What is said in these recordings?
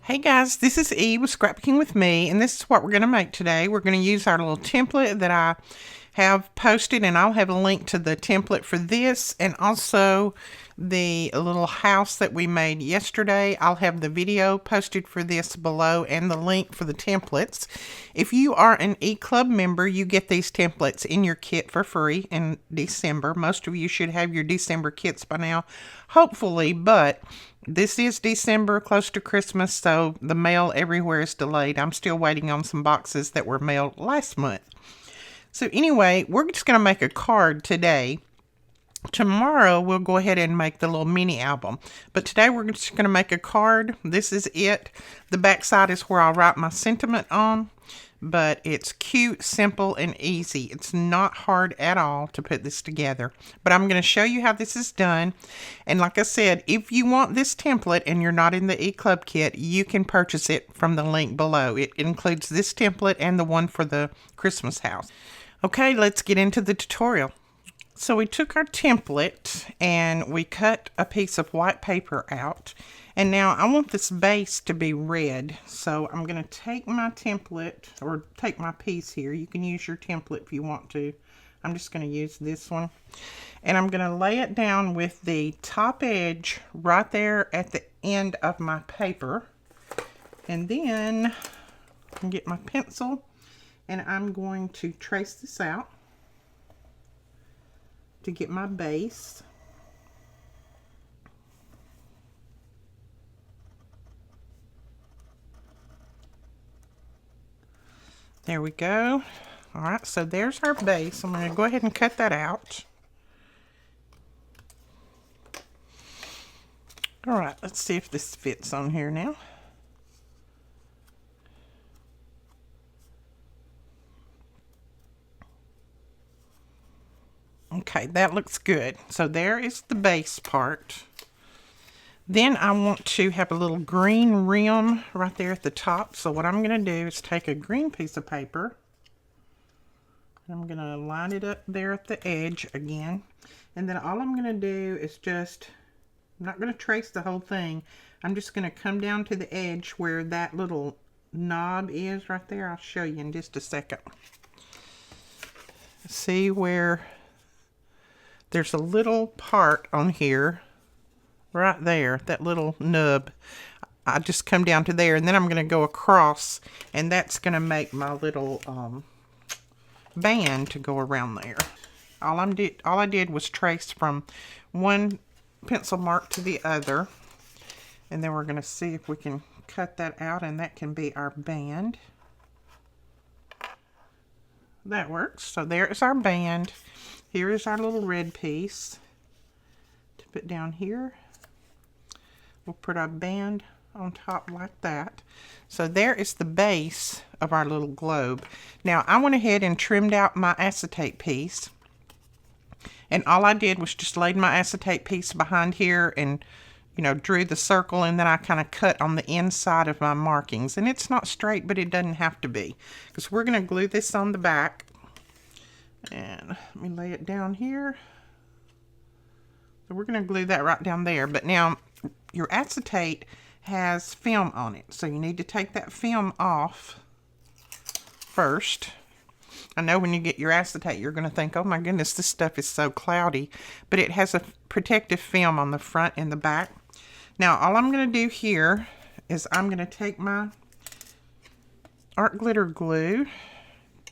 Hey guys, this is E with Scrapbooking with Me, and this is what we're going to make today. We're going to use our little template that I have posted, and I'll have a link to the template for this, and also the little house that we made yesterday. I'll have the video posted for this below and the link for the templates. If you are an E-Club member, you get these templates in your kit for free in December. Most of you should have your December kits by now, hopefully, but this is December, close to Christmas, so the mail everywhere is delayed. I'm still waiting on some boxes that were mailed last month. So anyway, we're just going to make a card today. Tomorrow, we'll go ahead and make the little mini album. But today, we're just going to make a card. This is it. The back side is where I'll write my sentiment on. But it's cute, simple, and easy. It's not hard at all to put this together. But I'm going to show you how this is done. And like I said, if you want this template and you're not in the E-Club kit, you can purchase it from the link below. It includes this template and the one for the Christmas house. Okay, let's get into the tutorial. So we took our template and we cut a piece of white paper out. And now I want this base to be red. So I'm going to take my template, or take my piece here. You can use your template if you want to. I'm just going to use this one. And I'm going to lay it down with the top edge right there at the end of my paper. And then I can get my pencil and I'm going to trace this out to get my base. There we go. All right, so there's our base. I'm going to go ahead and cut that out. All right, let's see if this fits on here now. Okay, that looks good. So there is the base part. Then I want to have a little green rim right there at the top. So what I'm going to do is take a green piece of paper. I'm going to line it up there at the edge again. And then all I'm going to do is just, I'm not going to trace the whole thing. I'm just going to come down to the edge where that little knob is right there. I'll show you in just a second. See where there's a little part on here, right there, that little nub. I just come down to there, and then I'm going to go across, and that's going to make my little band to go around there. All I did was trace from one pencil mark to the other, and then we're going to see if we can cut that out, and that can be our band. That works. So there is our band. Here is our little red piece to put down here. We'll put our band on top like that. So there is the base of our little globe. Now I went ahead and trimmed out my acetate piece. And all I did was just laid my acetate piece behind here and, you know, drew the circle, and then I kind of cut on the inside of my markings. And it's not straight, but it doesn't have to be, because we're going to glue this on the back. And let me lay it down here. So we're going to glue that right down there. But now your acetate has film on it, so you need to take that film off first. I know when you get your acetate, you're going to think, oh my goodness, this stuff is so cloudy. But it has a protective film on the front and the back. Now all I'm going to do here is I'm going to take my art glitter glue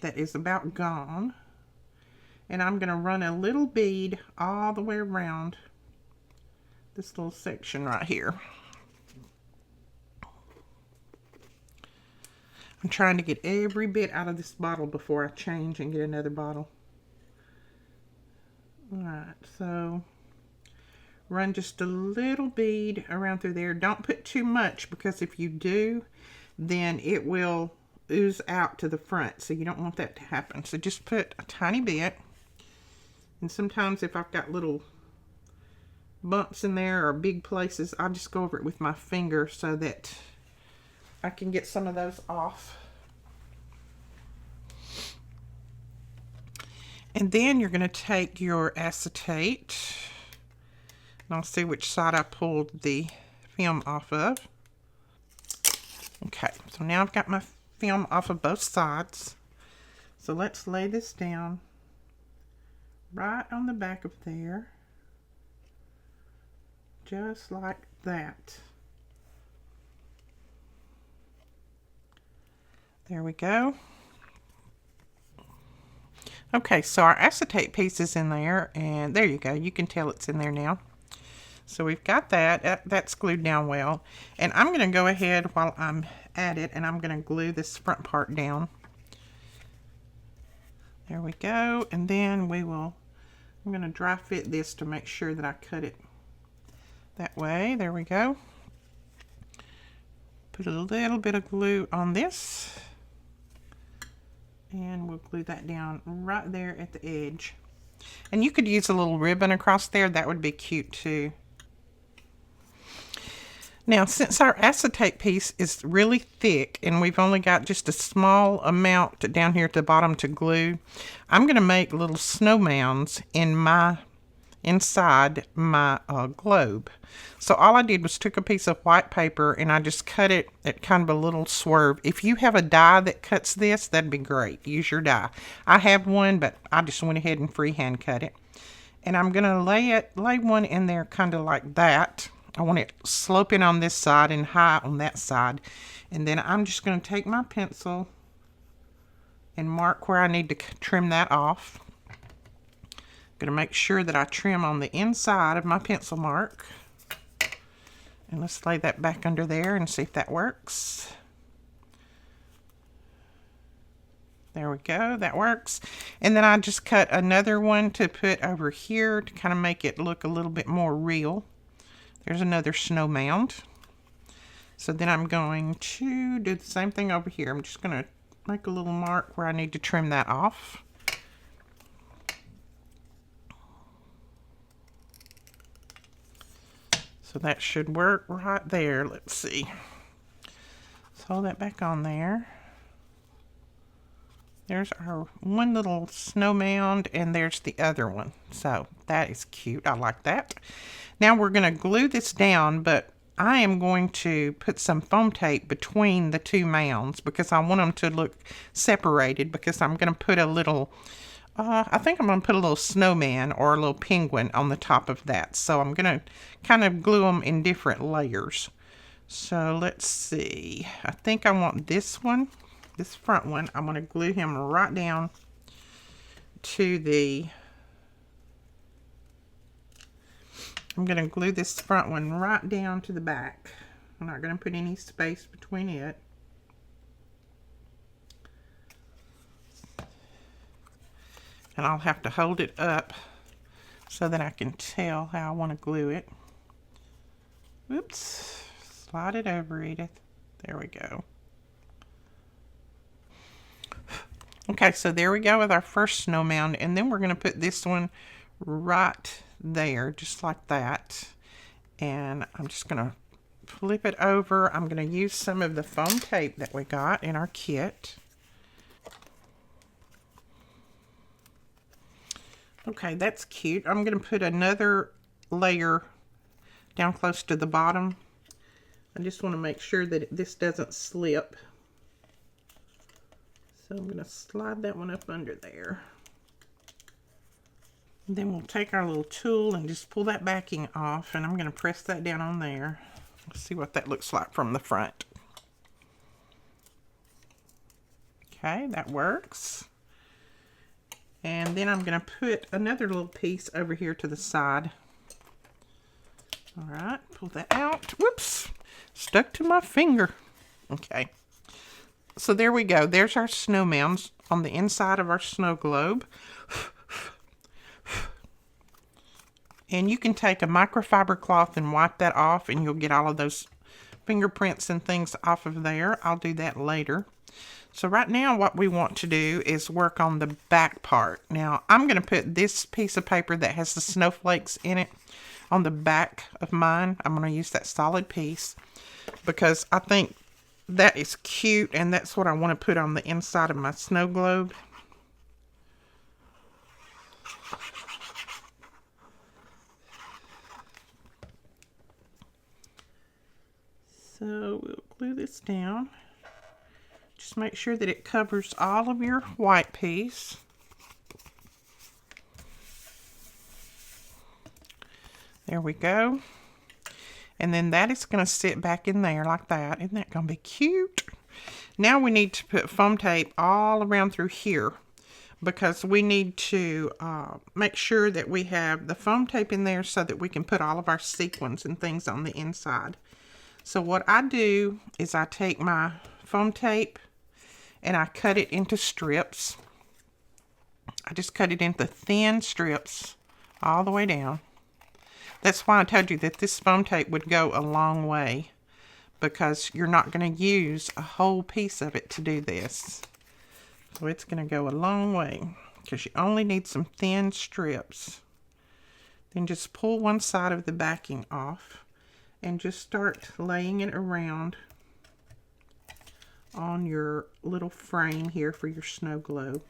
that is about gone. And I'm going to run a little bead all the way around this little section right here. I'm trying to get every bit out of this bottle before I change and get another bottle. Alright, so run just a little bead around through there. Don't put too much, because if you do, then it will ooze out to the front. So you don't want that to happen. So just put a tiny bit. And sometimes if I've got little bumps in there or big places, I'll just go over it with my finger so that I can get some of those off. And then you're going to take your acetate, and I'll see which side I pulled the film off of. Okay, so now I've got my film off of both sides. So let's lay this down right on the back of there, just like that. There we go. Okay, so our acetate piece is in there, and there you go. You can tell it's in there now. So we've got that. That's glued down well. And I'm going to go ahead while I'm at it, and I'm going to glue this front part down. There we go. And then I'm going to dry fit this to make sure that I cut it that way. There we go. Put a little bit of glue on this. And we'll glue that down right there at the edge. And you could use a little ribbon across there. That would be cute too. Now, since our acetate piece is really thick and we've only got just a small amount down here at the bottom to glue, I'm going to make little snow mounds inside my globe. So all I did was took a piece of white paper and I just cut it at kind of a little swerve. If you have a die that cuts this, that'd be great. Use your die. I have one, but I just went ahead and freehand cut it. And I'm going to lay one in there kind of like that. I want it sloping on this side and high on that side. And then I'm just going to take my pencil and mark where I need to trim that off. I'm going to make sure that I trim on the inside of my pencil mark. And let's lay that back under there and see if that works. There we go, that works. And then I just cut another one to put over here to kind of make it look a little bit more real. There's another snow mound. So then I'm going to do the same thing over here. I'm just going to make a little mark where I need to trim that off. So that should work right there. Let's see. Let's hold that back on there. There's our one little snow mound, and there's the other one. So that is cute. I like that. Now we're going to glue this down, but I am going to put some foam tape between the two mounds because I want them to look separated, because I'm going to put a little, I think I'm going to put a little snowman or a little penguin on the top of that. So I'm going to kind of glue them in different layers. So let's see. I think I want this one. This front one, I'm going to glue him right down to I'm going to glue this front one right down to the back. I'm not going to put any space between it. And I'll have to hold it up so that I can tell how I want to glue it. Oops. Slide it over, Edith. There we go. Okay, so there we go with our first snow mound, and then we're going to put this one right there, just like that. And I'm just going to flip it over. I'm going to use some of the foam tape that we got in our kit. Okay, that's cute. I'm going to put another layer down close to the bottom. I just want to make sure that this doesn't slip. So I'm going to slide that one up under there. And then we'll take our little tool and just pull that backing off, and I'm going to press that down on there. Let's see what that looks like from the front. Okay, that works. And then I'm going to put another little piece over here to the side. All right, pull that out. Whoops, stuck to my finger. Okay. So there we go. There's our snow mounds on the inside of our snow globe. And you can take a microfiber cloth and wipe that off, and you'll get all of those fingerprints and things off of there. I'll do that later. So right now what we want to do is work on the back part. Now I'm going to put this piece of paper that has the snowflakes in it on the back of mine. I'm going to use that solid piece because I think that is cute, and that's what I want to put on the inside of my snow globe. So we'll glue this down. Just make sure that it covers all of your white piece. There we go. And then that is going to sit back in there like that. Isn't that going to be cute? Now we need to put foam tape all around through here, because we need to make sure that we have the foam tape in there so that we can put all of our sequins and things on the inside. So what I do is I take my foam tape and I cut it into strips. I just cut it into thin strips all the way down. That's why I told you that this foam tape would go a long way, because you're not going to use a whole piece of it to do this. So it's going to go a long way, because you only need some thin strips. Then just pull one side of the backing off and just start laying it around on your little frame here for your snow globe.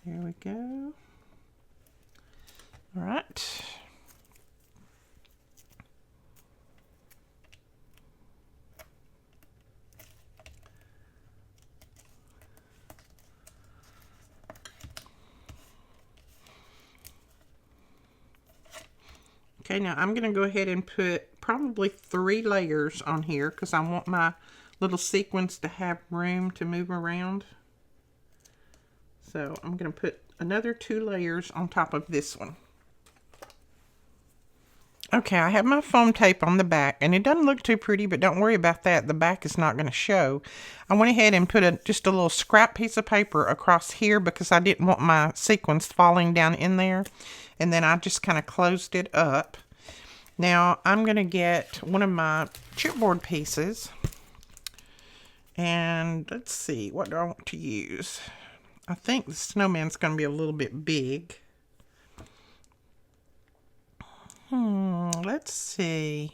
There we go. All right. Okay, now I'm going to go ahead and put probably 3 layers on here, because I want my little sequins to have room to move around. So I'm going to put another 2 layers on top of this one. Okay, I have my foam tape on the back, and it doesn't look too pretty, but don't worry about that. The back is not going to show. I went ahead and put just a little scrap piece of paper across here, because I didn't want my sequins falling down in there. And then I just kind of closed it up. Now I'm going to get one of my chipboard pieces, and let's see, what do I want to use? I think the snowman's going to be a little bit big. Let's see.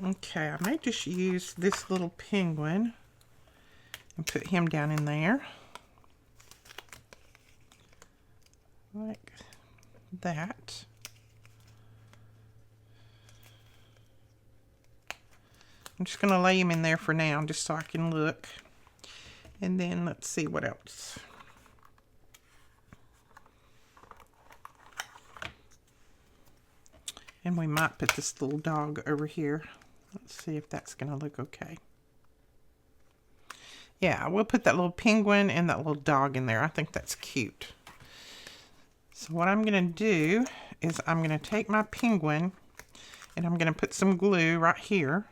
Okay, I may just use this little penguin and put him down in there. Like that. I'm just going to lay him in there for now, just so I can look. And then let's see what else. And we might put this little dog over here. Let's see if that's going to look okay. Yeah, we'll put that little penguin and that little dog in there. I think that's cute. So what I'm going to do is I'm going to take my penguin and I'm going to put some glue right here.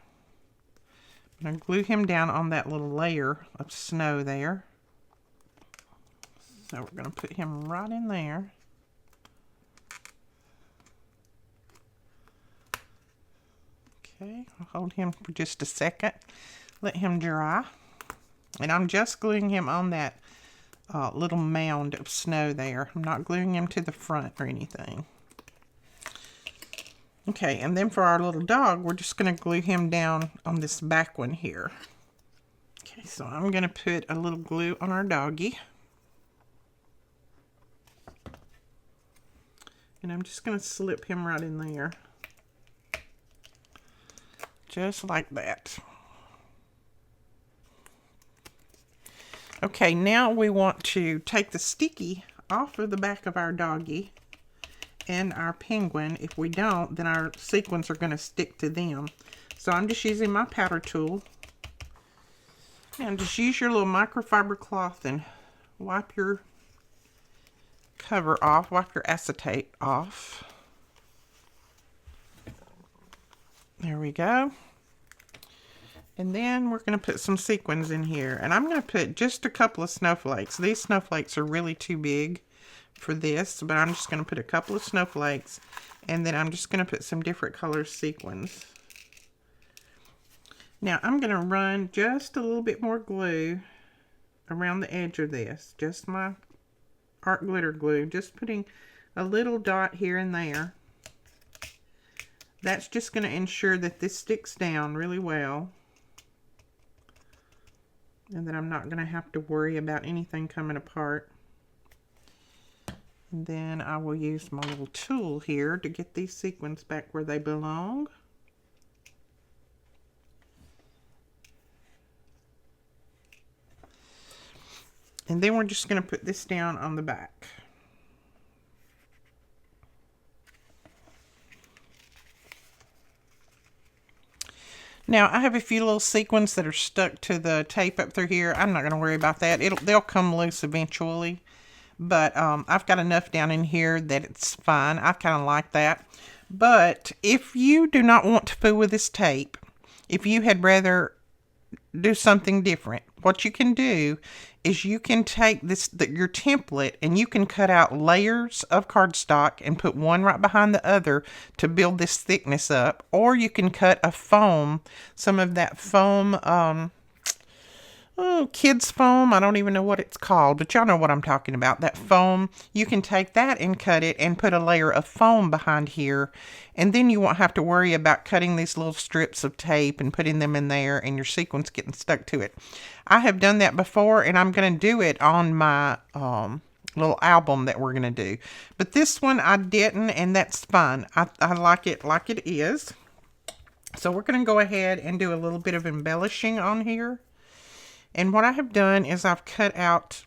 I'm going to glue him down on that little layer of snow there. So we're going to put him right in there. Okay, I'll hold him for just a second. Let him dry. And I'm just gluing him on that little mound of snow there. I'm not gluing him to the front or anything. Okay, and then for our little dog, we're just going to glue him down on this back one here. Okay, so I'm going to put a little glue on our doggy. And I'm just going to slip him right in there. Just like that. Okay, now we want to take the sticky off of the back of our doggy and our penguin. If we don't, then our sequins are going to stick to them. So I'm just using my powder tool. And just use your little microfiber cloth and wipe your cover off, wipe your acetate off. There we go. And then we're going to put some sequins in here. And I'm going to put just a couple of snowflakes. These snowflakes are really too big for this, but I'm just going to put a couple of snowflakes. And then I'm just going to put some different color sequins. Now I'm going to run just a little bit more glue around the edge of this. Just my art glitter glue. Just putting a little dot here and there. That's just going to ensure that this sticks down really well. And that I'm not going to have to worry about anything coming apart. And then I will use my little tool here to get these sequins back where they belong. And then we're just going to put this down on the back. Now, I have a few little sequins that are stuck to the tape up through here. I'm not going to worry about that. They'll come loose eventually. But I've got enough down in here that it's fine. I kind of like that. But if you do not want to fool with this tape, if you had rather do something different, what you can do is you can take your template and you can cut out layers of cardstock and put one right behind the other to build this thickness up. Or you can cut a foam, some of that foam, kids foam. I don't even know what it's called, but y'all know what I'm talking about. That foam, you can take that and cut it and put a layer of foam behind here. And then you won't have to worry about cutting these little strips of tape and putting them in there and your sequins getting stuck to it. I have done that before, and I'm going to do it on my little album that we're going to do. But this one I didn't, and that's fine. I like it is. So we're going to go ahead and do a little bit of embellishing on here. And what I have done is I've cut out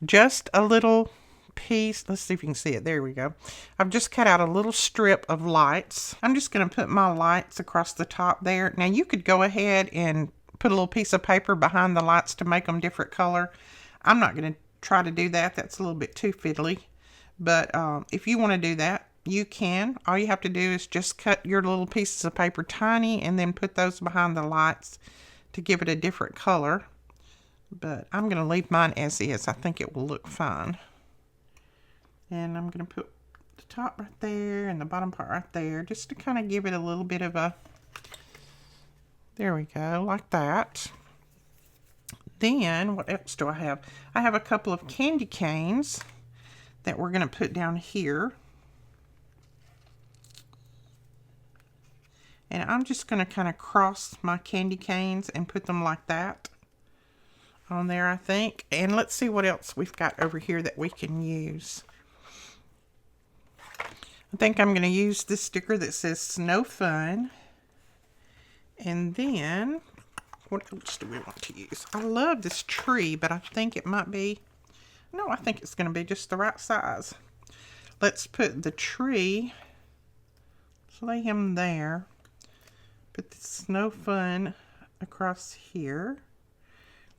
just a little piece. Let's see if you can see it. There we go. I've just cut out a little strip of lights. I'm just going to put my lights across the top there. Now you could go ahead and put a little piece of paper behind the lights to make them different color. I'm not going to try to do that. That's a little bit too fiddly. But if you want to do that, you can. All you have to do is just cut your little pieces of paper tiny and then put those behind the lights to give it a different color. But I'm going to leave mine as is. I think it will look fine. And I'm going to put the top right there and the bottom part right there just to kind of give it a little bit of a... There we go, like that. Then, what else do I have? I have a couple of candy canes that we're going to put down here. And I'm just going to kind of cross my candy canes and put them like that on there, I think. And let's see what else we've got over here that we can use. I think I'm going to use this sticker that says Snow Fun. And then, what else do we want to use? I love this tree, but I think it might be... No, I think it's going to be just the right size. Let's put the tree... Let's lay him there. Put the Snow Fun across here.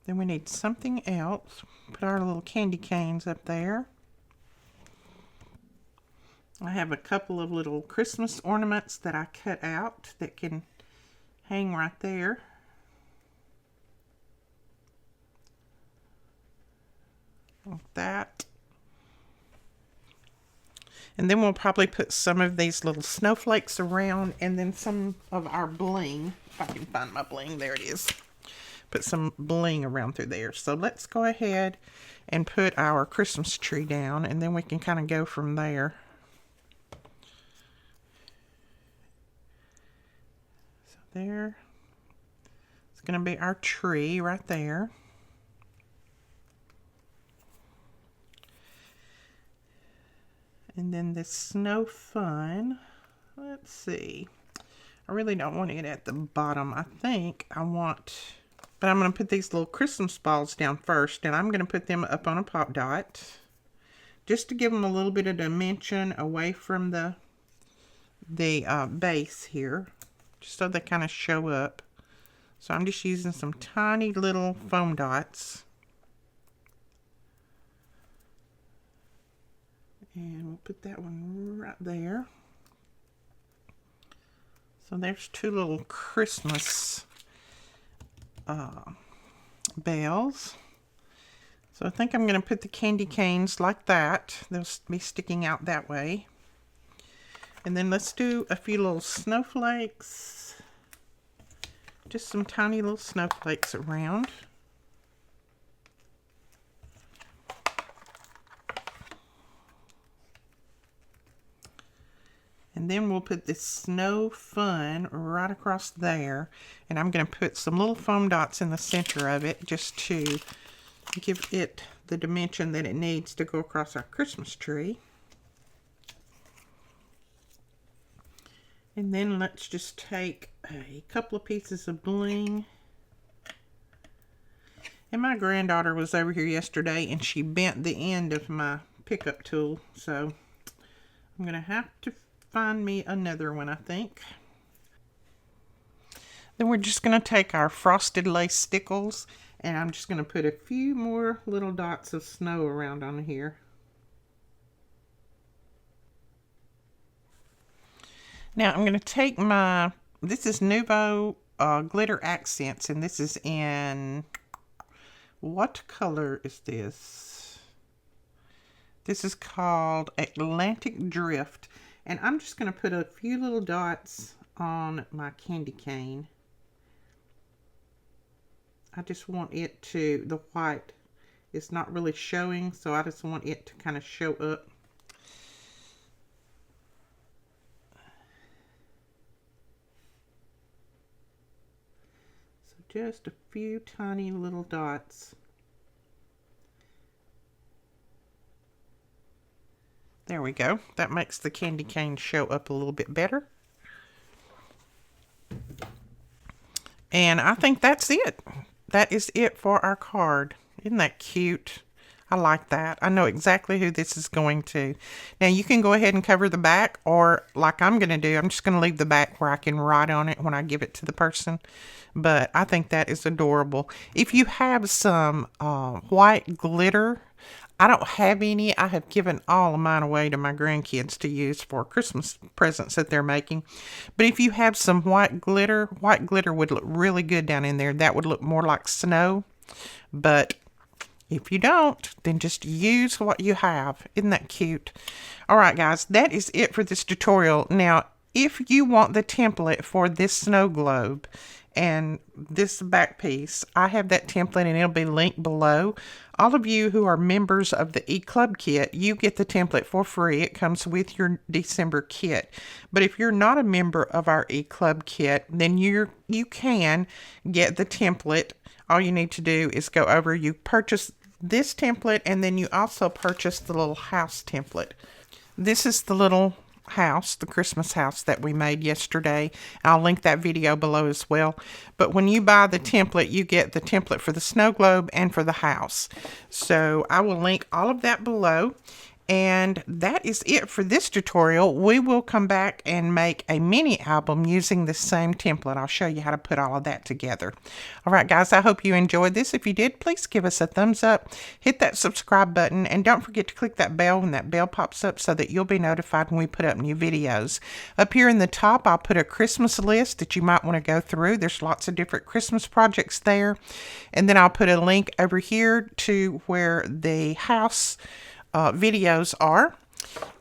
Then we need something else. Put our little candy canes up there. I have a couple of little Christmas ornaments that I cut out that can hang right there. Like that. And then we'll probably put some of these little snowflakes around and then some of our bling. If I can find my bling, there it is. Put some bling around through there. So let's go ahead and put our Christmas tree down and then we can kind of go from there. So there. It's going to be our tree right there. And then this Snow Fun, let's see. I really don't want it at the bottom. I think I want, but I'm going to put these little Christmas balls down first, and I'm going to put them up on a pop dot just to give them a little bit of dimension away from the base here, just so they kind of show up. So I'm just using some tiny little foam dots. And we'll put that one right there. So there's two little Christmas bells. So I think I'm going to put the candy canes like that. They'll be sticking out that way. And then let's do a few little snowflakes. Just some tiny little snowflakes around. And then we'll put this Snow Fun right across there. And I'm going to put some little foam dots in the center of it just to give it the dimension that it needs to go across our Christmas tree. And then let's just take a couple of pieces of bling. And my granddaughter was over here yesterday and she bent the end of my pickup tool. So I'm going to have to find me another one, I think. Then we're just going to take our frosted lace stickles and I'm just going to put a few more little dots of snow around on here. Now I'm going to take my, this is Nouveau Glitter Accents, and this is in, what color is this? This is called Atlantic Drift, and I'm just going to put a few little dots on my candy cane. I just want it to, the white is not really showing, so I just want it to kind of show up. Just a few tiny little dots. There we go. That makes the candy cane show up a little bit better. And I think that's it. That is it for our card. Isn't that cute? I like that. I know exactly who this is going to. Now you can go ahead and cover the back, or like I'm going to do, I'm just going to leave the back where I can write on it when I give it to the person. But I think that is adorable. If you have some white glitter, I don't have any. I have given all of mine away to my grandkids to use for Christmas presents that they're making. But if you have some white glitter would look really good down in there. That would look more like snow. But if you don't, then just use what you have. Isn't that cute? All right, guys, that is it for this tutorial. Now, if you want the template for this snow globe and this back piece, I have that template and it'll be linked below. All of you who are members of the E-Club kit, you get the template for free. It comes with your December kit. But if you're not a member of our E-Club kit, then you can get the template. All you need to do is go over, you purchase this template, and then you also purchase the little house template. This is the little house, the Christmas house that we made yesterday. I'll link that video below as well. But when you buy the template, you get the template for the snow globe and for the house. So I will link all of that below. And that is it for this tutorial. We will come back and make a mini album using the same template. I'll show you how to put all of that together. All right, guys, I hope you enjoyed this. If you did, please give us a thumbs up, hit that subscribe button, and don't forget to click that bell when that bell pops up so that you'll be notified when we put up new videos. Up here in the top, I'll put a Christmas list that you might want to go through. There's lots of different Christmas projects there. And then I'll put a link over here to where the house videos are,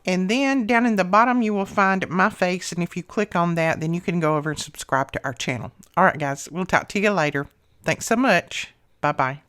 and then down in the bottom you will find my face, and if you click on that, then you can go over and subscribe to our channel. All right, guys, we'll talk to you later. Thanks so much. Bye bye.